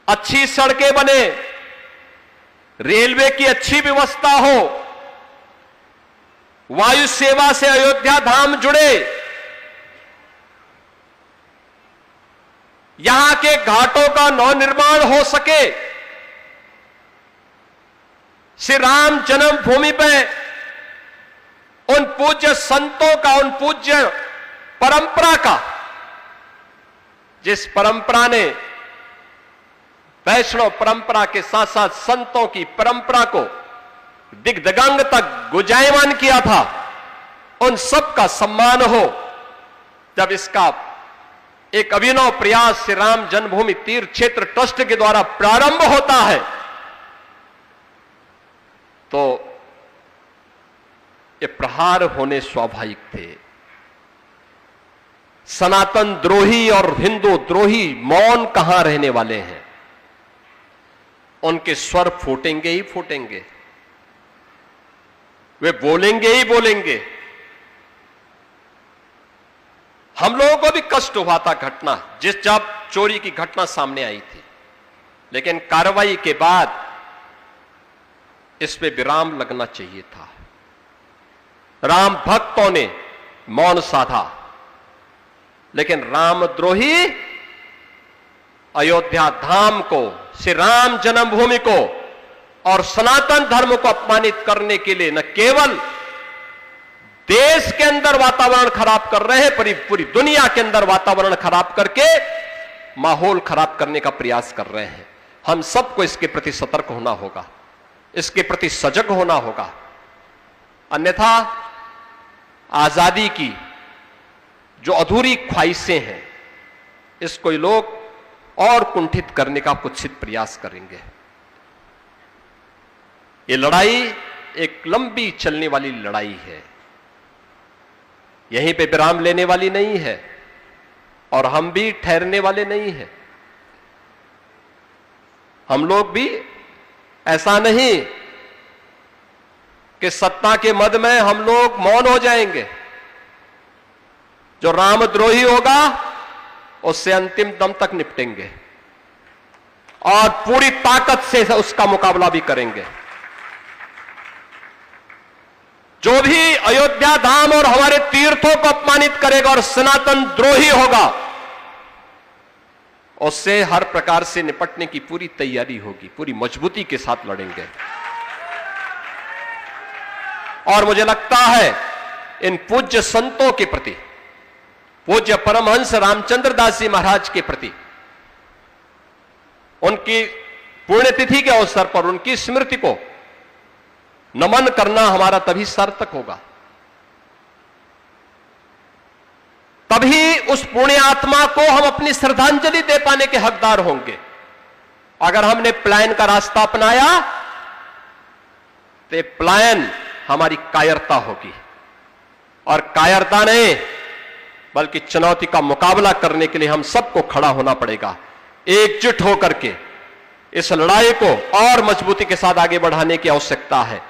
अच्छी सड़कें बने, रेलवे की अच्छी व्यवस्था हो, वायु सेवा से अयोध्या धाम जुड़े, यहां के घाटों का नवनिर्माण हो सके, श्री राम जन्मभूमि पे उन पूज्य संतों का, उन पूज्य परंपरा का, जिस परंपरा ने वैष्णव परंपरा के साथ साथ संतों की परंपरा को दिग्दिगंग तक गुंजायमान किया था, उन सब का सम्मान हो। जब इसका एक अभिनव प्रयास श्री राम जन्मभूमि तीर्थ क्षेत्र ट्रस्ट के द्वारा प्रारंभ होता है, तो ये प्रहार होने स्वाभाविक थे। सनातन द्रोही और हिंदू द्रोही मौन कहां रहने वाले हैं, उनके स्वर फूटेंगे ही फूटेंगे, वे बोलेंगे ही बोलेंगे। हम लोगों को भी कष्ट हुआ था घटना, जब चोरी की घटना सामने आई थी, लेकिन कार्रवाई के बाद इस पे विराम लगना चाहिए था। राम भक्तों ने मौन साधा, लेकिन रामद्रोही अयोध्या धाम को, श्री राम जन्मभूमि को और सनातन धर्म को अपमानित करने के लिए न केवल देश के अंदर वातावरण खराब कर रहे हैं, पूरी दुनिया के अंदर वातावरण खराब करके माहौल खराब करने का प्रयास कर रहे हैं। हम सबको इसके प्रति सतर्क होना होगा, इसके प्रति सजग होना होगा, अन्यथा आजादी की जो अधूरी ख्वाहिशें हैं, इसको ये लोग और कुंठित करने का कुत्सित प्रयास करेंगे। ये लड़ाई एक लंबी चलने वाली लड़ाई है, यहीं पे विराम लेने वाली नहीं है, और हम भी ठहरने वाले नहीं हैं। हम लोग भी ऐसा नहीं कि सत्ता के मद में हम लोग मौन हो जाएंगे। जो रामद्रोही होगा उससे अंतिम दम तक निपटेंगे और पूरी ताकत से उसका मुकाबला भी करेंगे। जो भी अयोध्या धाम और हमारे तीर्थों को अपमानित करेगा और सनातन द्रोही होगा, उससे हर प्रकार से निपटने की पूरी तैयारी होगी, पूरी मजबूती के साथ लड़ेंगे। और मुझे लगता है इन पूज्य संतों के प्रति, पूज्य परमहंस रामचंद्र दास जी महाराज के प्रति, उनकी पुण्यतिथि के अवसर पर उनकी स्मृति को नमन करना हमारा तभी सार्थक होगा, तभी उस पुण्य आत्मा को हम अपनी श्रद्धांजलि दे पाने के हकदार होंगे। अगर हमने पलायन का रास्ता अपनाया तो पलायन हमारी कायरता होगी, और कायरता नहीं बल्कि चुनौती का मुकाबला करने के लिए हम सबको खड़ा होना पड़ेगा। एकजुट होकर के इस लड़ाई को और मजबूती के साथ आगे बढ़ाने की आवश्यकता है।